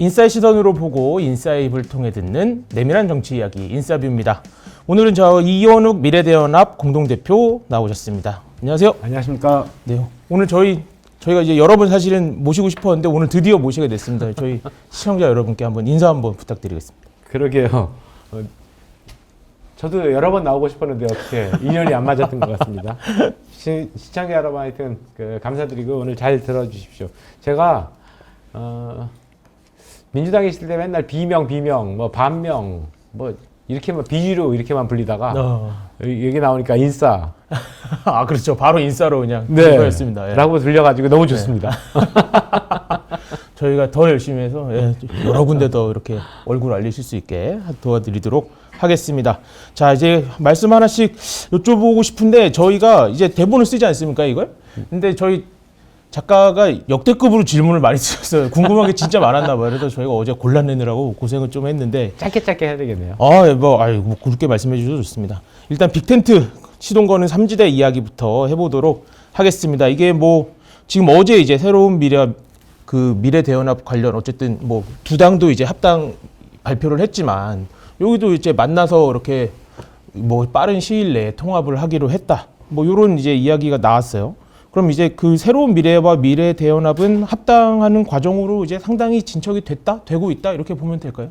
인사의 시선으로 보고 인사의 입을 통해 듣는 내밀한 정치 이야기 인사뷰입니다. 오늘은 이현욱 미래대연합 공동대표 나오셨습니다. 안녕하세요. 안녕하십니까. 네, 오늘 저희가 이제 여러 번 사실은 모시고 싶었는데 오늘 드디어 모시게 됐습니다. 저희 시청자 여러분께 한번 인사 한번 부탁드리겠습니다. 그러게요. 저도 여러 번 나오고 싶었는데 어떻게 인연이 안 맞았던 것 같습니다. 시청자 여러분 하여튼 감사드리고 오늘 잘 들어주십시오. 제가 민주당에 있을 때 맨날 비명, 뭐 반명, 뭐 이렇게만 비주류 이렇게만 불리다가 여기 나오니까 인싸. 아 그렇죠. 바로 인싸로 그냥 네. 거였습니다. 예. 라고 들려가지고 너무 좋습니다. 네. 저희가 더 열심히 해서 여러 군데 더 이렇게 얼굴 알리실 수 있게 도와드리도록 하겠습니다. 자, 이제 말씀 하나씩 여쭤보고 싶은데 저희가 이제 대본을 쓰지 않습니까, 이걸? 근데 저희 작가가 역대급으로 질문을 많이 주셨어요. 궁금한 게 진짜 많았나 봐요. 그래서 저희가 어제 골라내느라고 고생을 좀 했는데 짧게 해야 되겠네요. 뭐 그렇게 말씀해 주셔도 좋습니다. 일단 빅텐트 시동 거는 3지대 이야기부터 해보도록 하겠습니다. 이게 뭐 지금 어제 이제 새로운 미래대연합 관련 어쨌든 뭐 두 당도 이제 합당 발표를 했지만 여기도 이제 만나서 이렇게 뭐 빠른 시일 내에 통합을 하기로 했다. 뭐 이런 이제 이야기가 나왔어요. 그럼 이제 그 새로운 미래와 미래대연합은 합당하는 과정으로 이제 상당히 진척이 되고 있다 이렇게 보면 될까요?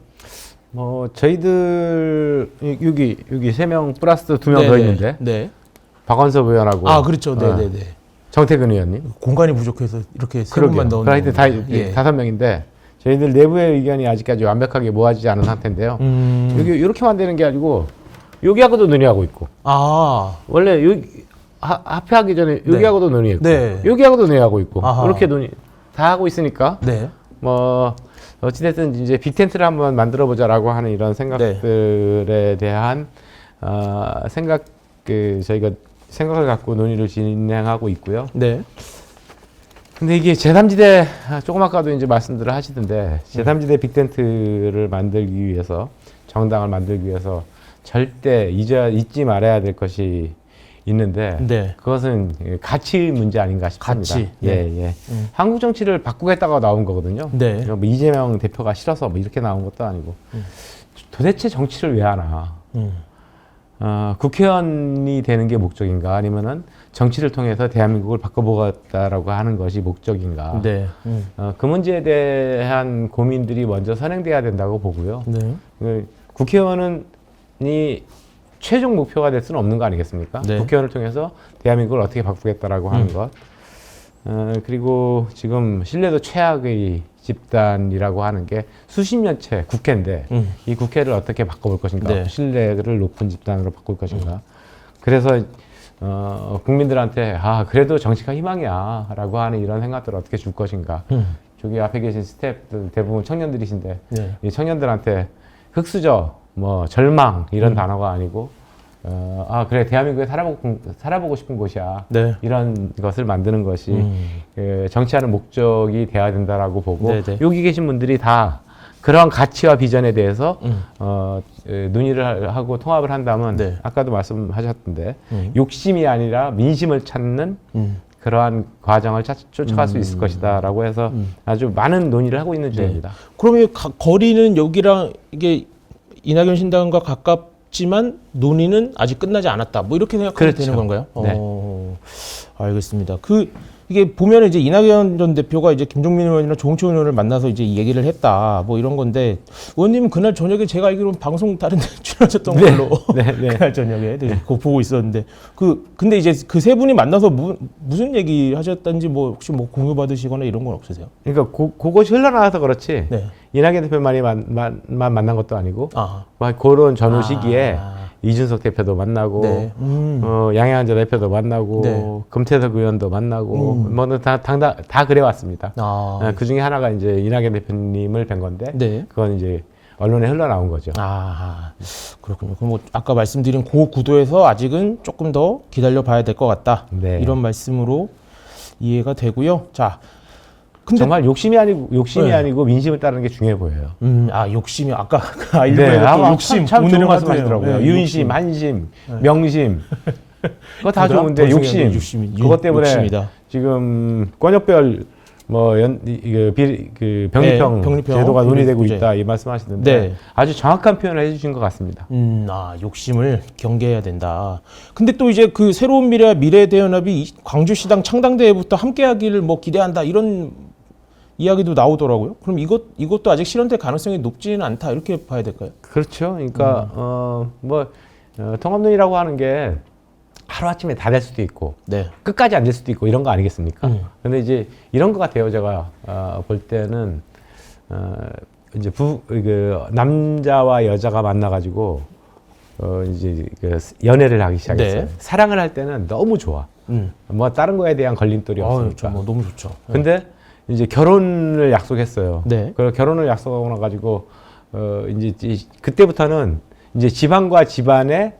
뭐 저희들 여기 3명 플러스 2명 더 있는데 네. 박원섭 의원하고 그렇죠. 네네네. 정태근 의원님. 공간이 부족해서 이렇게 세 분만 넣은 하여튼 5명인데 저희들 내부의 의견이 아직까지 완벽하게 모아지지 않은 상태인데요. 여기 이렇게만 되는 게 아니고 여기하고도 논의하고 있고. 원래 여기 합의하기 전에 여기하고도 논의했고 여기하고도 논의하고 있고 이렇게 논의 다 하고 있으니까 뭐 어찌됐든 이제 빅텐트를 한번 만들어 보자라고 하는 이런 생각들에 대한 저희가 생각을 갖고 논의를 진행하고 있고요. 네. 근데 이게 제3지대 조금 아까도 이제 말씀들을 하시던데 제3지대 빅텐트를 만들기 위해서 정당을 만들기 위해서 절대 잊지 말아야 될 것이 있는데 그것은 가치 문제 아닌가 싶습니다. 가치. 예. 한국 정치를 바꾸겠다고 나온 거거든요. 뭐 이재명 대표가 싫어서 뭐 이렇게 나온 것도 아니고 도대체 정치를 왜 하나? 국회의원이 되는 게 목적인가 아니면은 정치를 통해서 대한민국을 바꿔보겠다라고 하는 것이 목적인가? 그 문제에 대한 고민들이 먼저 선행돼야 된다고 보고요. 국회의원이 최종 목표가 될 수는 없는 거 아니겠습니까? 국회의원을 통해서 대한민국을 어떻게 바꾸겠다라고 하는 것. 그리고 지금 신뢰도 최악의 집단이라고 하는 게 수십 년째 국회인데 이 국회를 어떻게 바꿔볼 것인가, 신뢰를 높은 집단으로 바꿀 것인가. 그래서 국민들한테 그래도 정치가 희망이야 라고 하는 이런 생각들을 어떻게 줄 것인가. 저기 앞에 계신 스태프들 대부분 청년들이신데 이 청년들한테 흑수저, 뭐 절망 이런 단어가 아니고 그래 대한민국에 살아보고 싶은 곳이야. 이런 것을 만드는 것이 정치하는 목적이 돼야 된다라고 보고 여기 계신 분들이 다 그런 가치와 비전에 대해서 논의를 하고 통합을 한다면 아까도 말씀하셨던데 욕심이 아니라 민심을 찾는 그러한 과정을 쫓아갈 수 있을 것이다라고 해서 아주 많은 논의를 하고 있는 중입니다. 그러면 거리는 여기랑 이게 이낙연 신당과 가깝지만 논의는 아직 끝나지 않았다. 뭐 이렇게 생각하면 되는 건가요? 알겠습니다. 이게 보면 이제 이낙연 전 대표가 이제 김종민 의원이나 조홍천 의원을 만나서 이제 얘기를 했다. 뭐 이런 건데 의원님은 그날 저녁에 제가 알기로는 방송 다른 데 출연하셨던 걸로 그날 저녁에 그거 보고 있었는데 근데 이제 그 세 분이 만나서 무슨 얘기 하셨던지 뭐 혹시 뭐 공유 받으시거나 이런 건 없으세요? 그러니까 그것이 흘러나와서 그렇지. 이낙연 대표만이 만난 것도 아니고 그런 전후 시기에 이준석 대표도 만나고 양해한 전 대표도 만나고 금태섭 의원도 만나고 뭐 다 그래 왔습니다. 그 중에 하나가 이제 이낙연 대표님을 뵌 건데 그건 이제 언론에 흘러나온 거죠. 그렇군요. 그럼 뭐 아까 말씀드린 그 구도에서 아직은 조금 더 기다려 봐야 될 것 같다. 이런 말씀으로 이해가 되고요. 자. 근데 정말 욕심이 아니고 민심을 따르는 게 중요해 보여요. 욕심이 아까 일부에도 욕심 참 좋은 말씀하시더라고요. 윤심, 한심, 명심 그거 다 좋은데 욕심 그것 때문에 욕심이다. 지금 권역별 병리평, 네, 병리평 제도가 논의되고 문제. 있다 이 말씀하시는데 네. 아주 정확한 표현을 해주신 것 같습니다. 욕심을 경계해야 된다. 근데 또 이제 그 새로운 미래와 미래대연합이 광주시당 창당대회부터 함께하기를 뭐 기대한다 이런 이야기도 나오더라고요. 그럼 이것도 아직 실현될 가능성이 높지는 않다 이렇게 봐야 될까요? 그렇죠. 그러니까 통합론이라고 하는 게 하루아침에 다 될 수도 있고 네. 끝까지 안 될 수도 있고 이런 거 아니겠습니까? 근데 이제 이런 것 같아요. 제가 볼 때는 이제 남자와 여자가 만나가지고 이제 연애를 하기 시작했어요. 네. 사랑을 할 때는 너무 좋아. 뭐 다른 거에 대한 걸림돌이 없으니까. 뭐 너무 좋죠. 근데 이제 결혼을 약속했어요. 네. 그 결혼을 약속하고 나가지고 이제 그때부터는 이제 집안과 집안의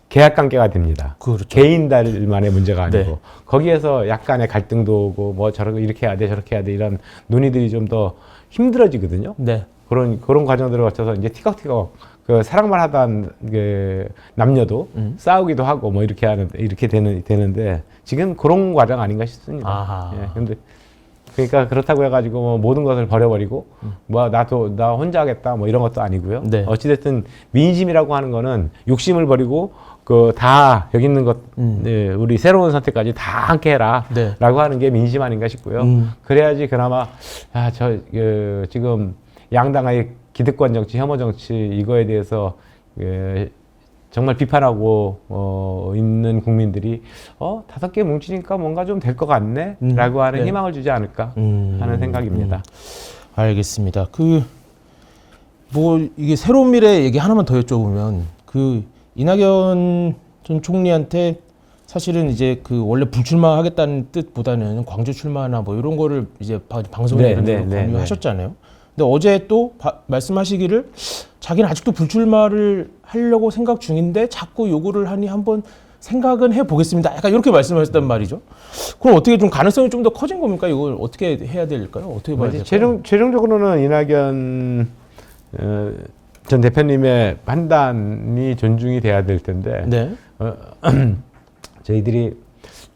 계약 관계가 됩니다. 그렇죠. 개인들만의 문제가 아니고 네. 거기에서 약간의 갈등도 오고 뭐 저렇게 이렇게 해야 돼 저렇게 해야 돼 이런 논의들이 좀 더 힘들어지거든요. 네. 그런 과정들을 거쳐서 이제 티격태격 그 사랑만 하던 그 남녀도 싸우기도 하고 뭐 이렇게 되는데 지금 그런 과정 아닌가 싶습니다. 아하. 예, 근데 그러니까 그렇다고 해가지고 뭐 모든 것을 버려버리고 뭐 나 혼자 하겠다 뭐 이런 것도 아니고요. 네. 어찌됐든 민심이라고 하는 거는 욕심을 버리고 그 다 여기 있는 것 네, 우리 새로운 선택까지 다 함께 해라라고 네. 하는 게 민심 아닌가 싶고요. 그래야지 그나마 지금 양당의 기득권 정치, 혐오 정치 이거에 대해서 정말 비판하고 있는 국민들이 5개 뭉치니까 뭔가 좀 될 것 같네라고 하는 네. 희망을 주지 않을까 하는 생각입니다. 알겠습니다. 이게 새로운 미래 얘기 하나만 더 여쭤보면 이낙연 전 총리한테 사실은 이제 원래 불출마하겠다는 뜻보다는 광주 출마나 뭐 이런 거를 이제 방송에 이런 데로 권유하셨잖아요. 근데 어제 또 말씀하시기를 자기는 아직도 불출마를 하려고 생각 중인데 자꾸 요구를 하니 한번 생각은 해보겠습니다. 약간 이렇게 말씀하셨단 말이죠. 그럼 어떻게 좀 가능성이 좀 더 커진 겁니까? 이걸 어떻게 해야 될까요? 어떻게 봐야 될까요? 최종적으로는 이낙연 전 대표님의 판단이 존중이 돼야 될 텐데 네. 저희들이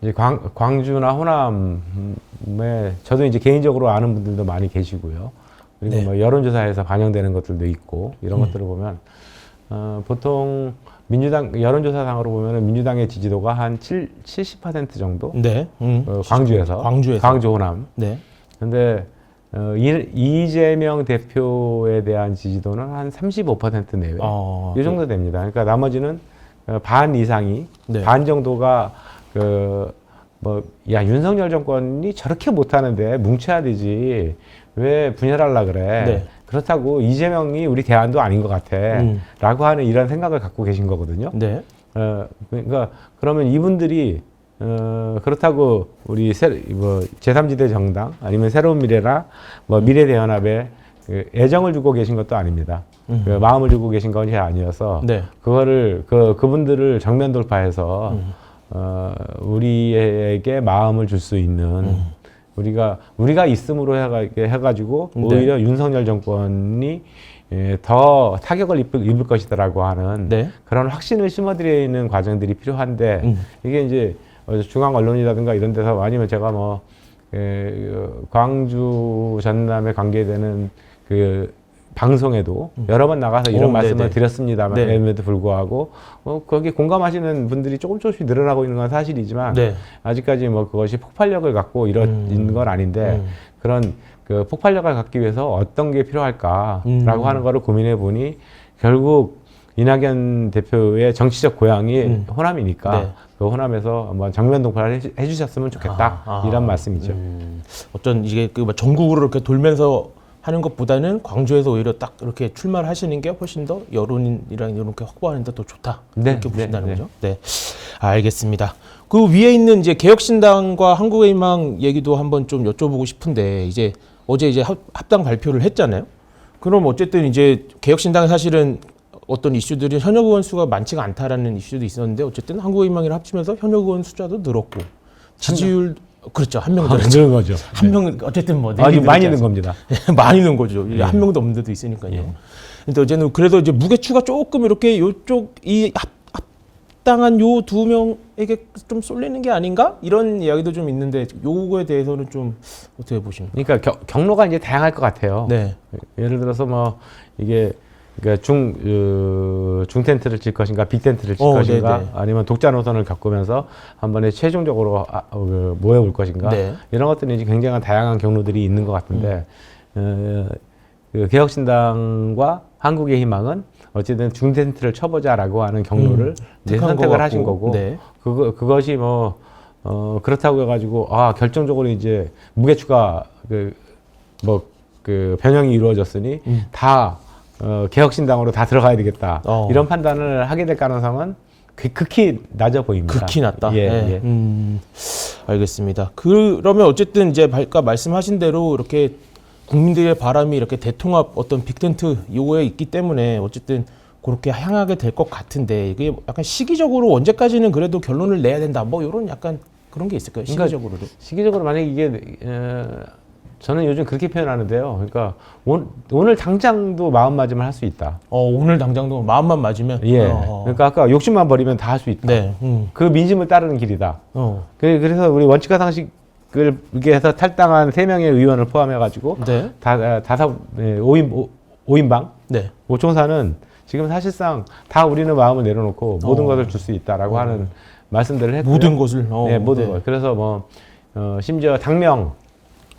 이제 광주나 호남에 저도 이제 개인적으로 아는 분들도 많이 계시고요. 그리고 네. 뭐 여론조사에서 반영되는 것들도 있고 이런 것들을 보면 보통 민주당 여론조사상으로 보면은 민주당의 지지도가 한 70% 정도. 네. 광주에서 광주 호남. 네. 근데 이재명 대표에 대한 지지도는 한 35% 내외. 이 정도 됩니다. 그러니까 나머지는 반 이상이 네. 반 정도가 윤석열 정권이 저렇게 못하는데 뭉쳐야 되지 왜 분열하려 그래. 네. 그렇다고 이재명이 우리 대안도 아닌 것 같아. 라고 하는 이런 생각을 갖고 계신 거거든요. 네. 그러니까 그러면 이분들이 그렇다고 우리 제3지대 정당 아니면 새로운 미래나 미래대연합에 애정을 주고 계신 것도 아닙니다. 마음을 주고 계신 것이 아니어서 네. 그거를 그분들을 정면 돌파해서 우리에게 마음을 줄 수 있는 우리가 있음으로 해가지고 네. 오히려 윤석열 정권이 더 타격을 입을 것이다라고 하는 네. 그런 확신을 심어드리는 과정들이 필요한데 이게 이제 중앙 언론이라든가 이런 데서 아니면 제가 광주 전남에 관계되는 방송에도 여러 번 나가서 이런 말씀을 네네. 드렸습니다만에도 불구하고 거기 공감하시는 분들이 조금씩 늘어나고 있는 건 사실이지만 네. 아직까지 그것이 폭발력을 갖고 이루어진 건 아닌데 그런 폭발력을 갖기 위해서 어떤 게 필요할까라고 하는 거를 고민해 보니 결국 이낙연 대표의 정치적 고향이 호남이니까 네. 그 호남에서 한번 정면 동파를 해주셨으면 좋겠다 이런 말씀이죠. 어떤 이게 전국으로 이렇게 돌면서 하는 것보다는 광주에서 오히려 딱 이렇게 출마를 하시는 게 훨씬 더 여론이랑 이렇게 확보하는 데 더 좋다. 네, 이렇게 보신다는 네, 거죠. 네. 알겠습니다. 그 위에 있는 이제 개혁신당과 한국의희망 얘기도 한번 좀 여쭤보고 싶은데 어제 이제 합당 발표를 했잖아요. 그럼 어쨌든 이제 개혁신당이 사실은 어떤 이슈들이 현역 의원 수가 많지가 않다라는 이슈도 있었는데 어쨌든 한국의희망이랑 합치면서 현역 의원 숫자도 늘었고 지지율 그렇죠. 한 명 늘은 거죠. 한 명 어쨌든 아주 많이 는 겁니다. 많이 는 거죠. 한 명도 없는 데도 있으니까요. 근데 어제는 그래도 이제 무게추가 조금 이렇게 요쪽 탈당한 요 두 명에게 좀 쏠리는 게 아닌가? 이런 이야기도 좀 있는데 요거에 대해서는 좀 어떻게 보십니까? 그러니까 경로가 이제 다양할 것 같아요. 네. 예를 들어서 뭐 이게 그러니까 중 텐트를 칠 것인가, 빅 텐트를 칠 것인가, 네네. 아니면 독자 노선을 겪으면서 한 번에 최종적으로 모여올 것인가, 네. 이런 것들이 이제 굉장히 다양한 경로들이 있는 것 같은데 그 개혁신당과 한국의 희망은 어쨌든 중 텐트를 쳐보자라고 하는 경로를 이제 택한 선택을 것 하신 같고. 거고, 네. 그것이 뭐 그렇다고 해가지고 결정적으로 이제 무게추가 그 변형이 이루어졌으니 다 개혁신당으로 다 들어가야 되겠다. 이런 판단을 하게 될 가능성은 극히 낮아 보입니다. 극히 낮다. 예, 네. 예. 알겠습니다. 그러면 어쨌든 이제 아까 말씀하신 대로 이렇게 국민들의 바람이 이렇게 대통합 어떤 빅텐트 요거에 있기 때문에 어쨌든 그렇게 향하게 될 것 같은데 이게 약간 시기적으로 언제까지는 그래도 결론을 내야 된다. 뭐 이런 약간 그런 게 있을까요? 시기적으로도. 시기적으로 만약 이게 저는 요즘 그렇게 표현하는데요. 그러니까 오늘 당장도 마음맞으면 할 수 있다. 오늘 당장도 마음만 맞으면. 예. 그러니까 아까 욕심만 버리면 다 할 수 있다. 네. 그 민심을 따르는 길이다. 어. 그래서 우리 원칙과 상식을 이렇게 해서 탈당한 3명의 의원을 포함해가지고 네. 5인방 네. 오총사는 지금 사실상 다 우리는 마음을 내려놓고 모든 것을 줄 수 있다라고 하는 말씀들을 했고요. 모든 것을. 네, 모든 것. 그래서 뭐 심지어 당명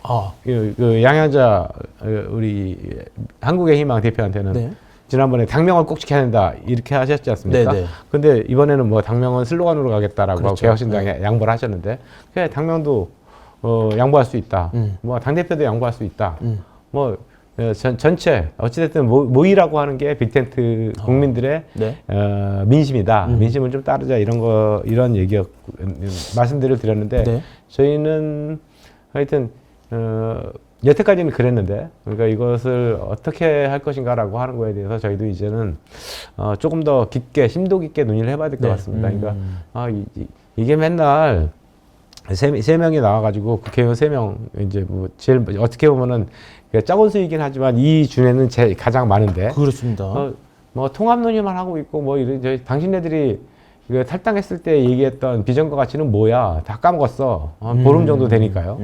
아. 그 양현자 우리 한국의 희망 대표한테는 네. 지난번에 당명을 꼭 지켜야 된다 이렇게 하셨지 않습니까? 네네. 근데 이번에는 뭐 당명은 슬로건으로 가겠다라고 그렇죠. 개혁신당에 양보를 하셨는데 그래 당명도 양보할 수 있다. 뭐 당대표도 양보할 수 있다. 뭐 전체 어찌됐든 모이라고 하는 게 빅텐트 국민들의 네. 민심이다. 민심을 좀 따르자 이런 얘기 말씀들을 드렸는데 네. 저희는 하여튼 여태까지는 그랬는데 그러니까 이것을 어떻게 할 것인가라고 하는 거에 대해서 저희도 이제는 조금 더 깊게 심도 깊게 논의를 해봐야 될 것 네. 같습니다. 그러니까 이게 맨날 세 명이 나와가지고 국회의원 3명 이제 뭐 제일 어떻게 보면은 작은 수이긴 하지만 이 준에는 가장 많은데 그렇습니다. 뭐 통합 논의만 하고 있고 뭐 이런 당신네들이 탈당했을 때 얘기했던 비전과 가치는 뭐야 다 까먹었어. 한 보름 정도 되니까요.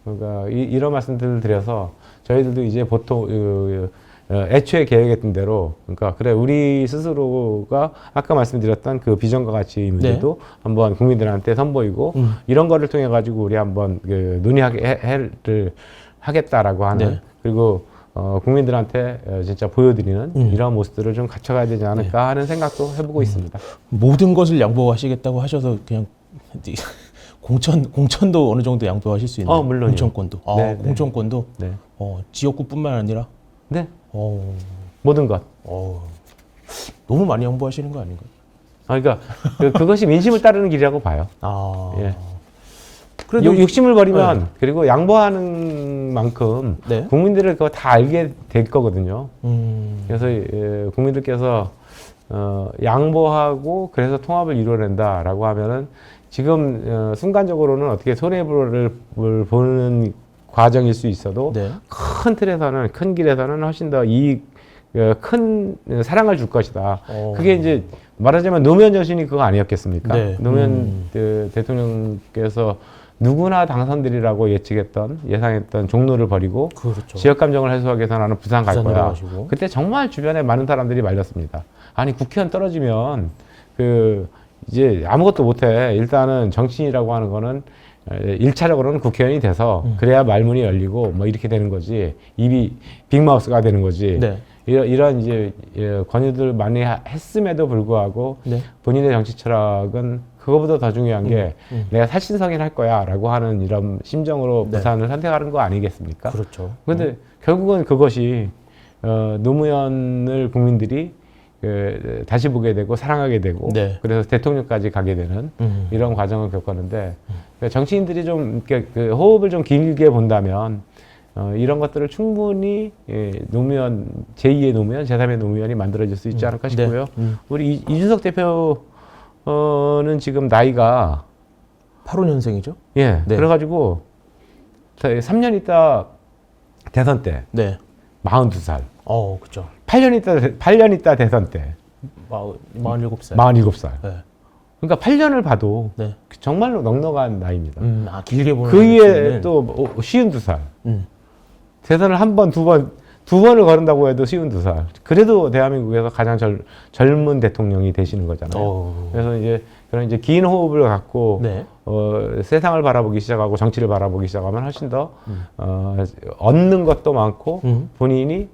그러니까 이런 말씀들을 드려서 저희들도 이제 보통 애초에 계획했던 대로 그러니까 그래 우리 스스로가 아까 말씀드렸던 그 비전과 가치 문제도 네. 한번 국민들한테 선보이고 이런 거를 통해 가지고 우리 한번 논의를 하겠다라고 하는 네. 그리고 국민들한테 진짜 보여드리는 이런 모습들을 좀 갖춰가야 되지 않을까 네. 하는 생각도 해보고 있습니다. 모든 것을 양보하시겠다고 하셔서 그냥 공천도 어느 정도 양보하실 수 있는 물론요. 공천권도. 네, 공천권도. 네. 지역구뿐만 아니라. 네. 모든 것. 너무 많이 양보하시는 거 아닌가요? 그러니까 그것이 민심을 따르는 길이라고 봐요. 예. 그래도 욕심을 버리면 네. 그리고 양보하는 만큼 네. 국민들을 그거 다 알게 될 거거든요. 그래서 국민들께서 양보하고 그래서 통합을 이루어낸다라고 하면은 지금 순간적으로는 어떻게 손해를 보는 과정일 수 있어도 네. 큰 틀에서는 큰 길에서는 훨씬 더 큰 사랑을 줄 것이다. 그게 이제 말하자면 노무현 정신이 그거 아니었겠습니까? 네. 노무현 대통령께서 누구나 당선되리라고 예상했던 종로를 버리고 그렇죠. 지역 감정을 해소하기 위해서 나는 부산 갈 거야. 가시고. 그때 정말 주변에 많은 사람들이 말렸습니다. 아니 국회의원 떨어지면 이제 아무것도 못해. 일단은 정치인이라고 하는 거는 1차적으로는 국회의원이 돼서 그래야 말문이 열리고 뭐 이렇게 되는 거지. 입이 빅마우스가 되는 거지. 네. 이런 이제 권유들 많이 했음에도 불구하고 네. 본인의 정치 철학은 그거보다 더 중요한 게 내가 살신성인 할 거야라고 하는 이런 심정으로 네. 부산을 선택하는 거 아니겠습니까? 그렇죠. 그런데 결국은 그것이 노무현을 국민들이 다시 보게 되고 사랑하게 되고 네. 그래서 대통령까지 가게 되는 이런 과정을 겪었는데 정치인들이 좀 이렇게 호흡을 좀 길게 본다면 이런 것들을 충분히 노무현 제2의 노무현, 제3의 노무현이 만들어질 수 있지 않을까 싶고요. 네. 우리 이준석 대표는 지금 나이가 85년생이죠? 예. 네. 그래가지고 3년 있다 대선 때 네. 42살. 그죠. 8년 있다 대선 때 47살. 47살. 네. 그러니까 8년을 봐도 네. 정말로 넉넉한 나이입니다. 길게 보는 그 이에 또 52살. 대선을 한 번, 두 번을 거른다고 해도 52살. 그래도 대한민국에서 가장 젊은 대통령이 되시는 거잖아요. 그래서 이제 그런 이제 긴 호흡을 갖고 네. 세상을 바라보기 시작하고 정치를 바라보기 시작하면 훨씬 더 얻는 것도 많고 본인이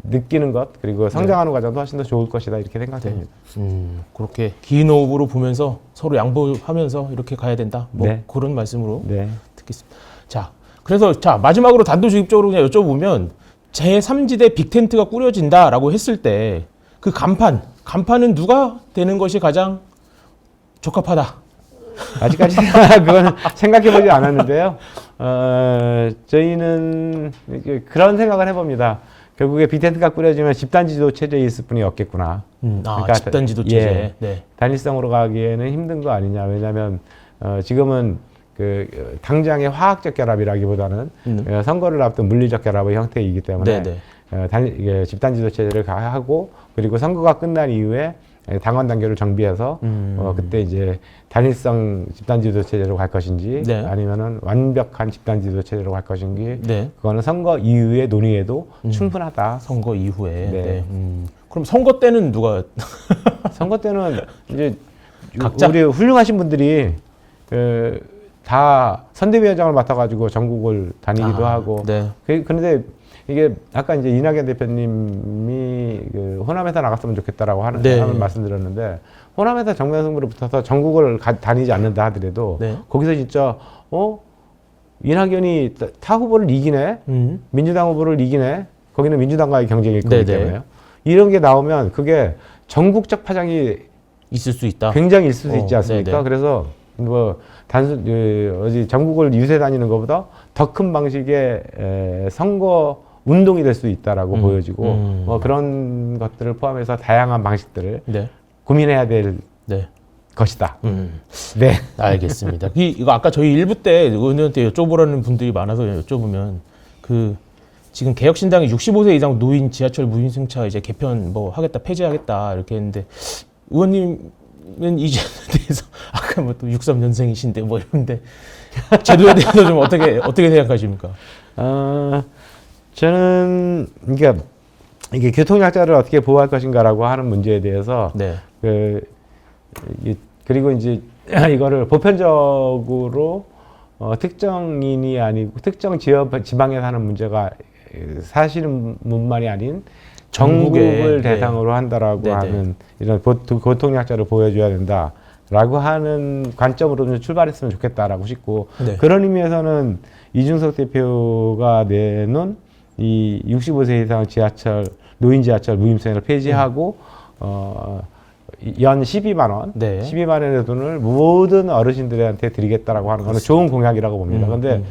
느끼는 것 그리고 성장하는 과정도 훨씬 더 좋을 것이다 이렇게 생각됩니다. 그렇게 긴 호흡으로 보면서 서로 양보하면서 이렇게 가야 된다. 뭐 네. 그런 말씀으로 네. 듣겠습니다. 자, 그래서 자 마지막으로 단도직입적으로 그냥 여쭤보면 제3지대 빅텐트가 꾸려진다라고 했을 때 그 간판은 누가 되는 것이 가장 적합하다. 아직까지 그건 생각해보지 않았는데요. 저희는 그런 생각을 해봅니다. 결국에 빅텐트가 꾸려지면 집단지도 체제에 있을 뿐이 없겠구나. 그러니까 집단지도 체제. 예, 네. 단일성으로 가기에는 힘든 거 아니냐. 왜냐하면 지금은 그 당장의 화학적 결합이라기보다는 선거를 앞둔 물리적 결합의 형태이기 때문에 이게 집단지도 체제를 하고 그리고 선거가 끝난 이후에 당원 단계를 정비해서 그때 이제 단일성 집단지도 체제로 갈 것인지 아니면은 완벽한 집단지도 체제로 갈 것인지 그거는 선거 이후의 논의에도 충분하다. 선거 이후에. 그럼 선거 때는 누가? 선거 때는 이제 각자? 우리 훌륭하신 분들이 다 선대위원장을 맡아가지고 전국을 다니기도 하고. 그런데 이게 아까 이제 이낙연 대표님이 그 호남에서 나갔으면 좋겠다라고 하는 말씀드렸는데 호남에서 정면 승부를 붙어서 전국을 다니지 않는다 하더라도 거기서 진짜 이낙연이 타 후보를 이기네, 민주당 후보를 이기네, 거기는 민주당과의 경쟁일 거기 때문에요. 이런 게 나오면 그게 전국적 파장이 있을 수 있다. 굉장히 있을 수 있지 않습니까? 그래서 뭐 단순 어디 전국을 유세 다니는 것보다 더 큰 방식의 선거 운동이 될 수 있다라고 보여지고 뭐 그런 것들을 포함해서 다양한 방식들을 고민해야 될 것이다. 네, 알겠습니다. 이거 아까 저희 1부 때 의원한테 여쭤보라는 분들이 많아서 여쭤보면 그 지금 개혁신당이 65세 이상 노인 지하철 무인승차 이제 개편 뭐 하겠다 폐지하겠다 이렇게 했는데 의원님은 이 제도에 대해서 아까 뭐 또 63년생이신데 뭐 이런데 제도에 대해서 좀 어떻게 생각하십니까? 저는 그러니까 이게 교통약자를 어떻게 보호할 것인가라고 하는 문제에 대해서 그리고 이제 이거를 보편적으로 특정인이 아니고 특정 지방에 사는 문제가 사실뿐만이 아닌 전국을 대상으로 한다라고 하는 이런 교통약자를 보여줘야 된다라고 하는 관점으로 좀 출발했으면 좋겠다라고 싶고 그런 의미에서는 이준석 대표가 내놓은 이 65세 이상 노인 지하철 무임승차를 폐지하고 연 12만 원, 12만 원의 돈을 모든 어르신들한테 드리겠다라고 하는 거는 좋은 공약이라고 봅니다. 그런데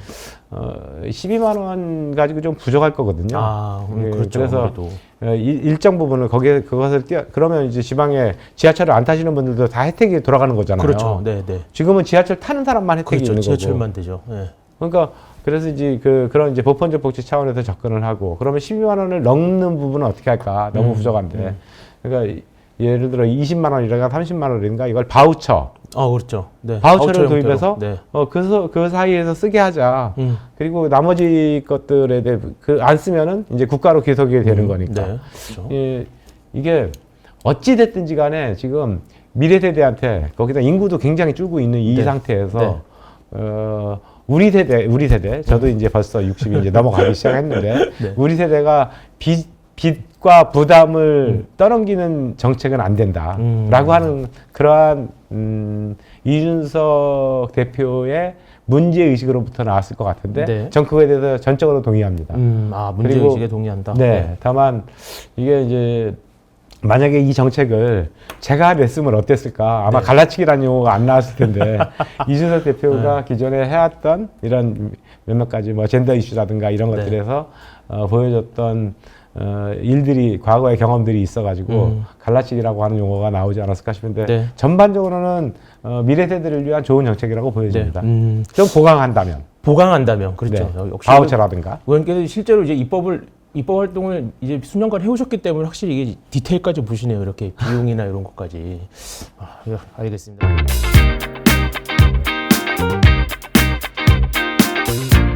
12만 원 가지고 좀 부족할 거거든요. 그렇죠. 그래서 일정 부분을 그것을 그러면 이제 지방에 지하철을 안 타시는 분들도 다 혜택이 돌아가는 거잖아요. 그렇죠. 지금은 지하철 타는 사람만 혜택이 있는 거고. 지하철만 되죠. 그러니까 그래서 이제 그런 이제 보편적 복지 차원에서 접근을 하고 그러면 12만 원을 넘는 부분은 어떻게 할까? 너무 부족한데. 그러니까 예를 들어 20만 원이라든가 30만 원인가 이걸 바우처. 그렇죠. 바우처를 도입해서 그 사이에서 쓰게 하자. 그리고 나머지 것들에 대해 안 쓰면은 이제 국가로 귀속이 되는 거니까. 그렇죠. 이게 어찌 됐든지 간에 지금 미래 세대한테 거기다 인구도 굉장히 줄고 있는 이 상태에서 우리 세대 저도 이제 벌써 60이 이제 넘어가기 시작했는데 우리 세대가 빚과 부담을 떠넘기는 정책은 안 된다라고 하는 그러한 이준석 대표의 문제 의식으로부터 나왔을 것 같은데 전 그거에 대해서 전적으로 동의합니다. 문제 의식에 동의한다. 다만 이게 이제 만약에 이 정책을 제가 냈으면 어땠을까? 아마 갈라치기라는 용어가 안 나왔을 텐데 이준석 대표가 기존에 해왔던 이런 몇몇 가지 뭐 젠더 이슈라든가 이런 것들에서 보여줬던 일들이 과거의 경험들이 있어가지고 갈라치기라고 하는 용어가 나오지 않았을까 싶은데 전반적으로는 미래 세대를 위한 좋은 정책이라고 보여집니다. 좀 보강한다면 그렇죠. 역시 바우처라든가 의원께서 실제로 이제 입법을 입법 활동을 이제 수년간 해오셨기 때문에 확실히 이게 디테일까지 보시네요. 이렇게 비용이나 이런 것까지. 알겠습니다.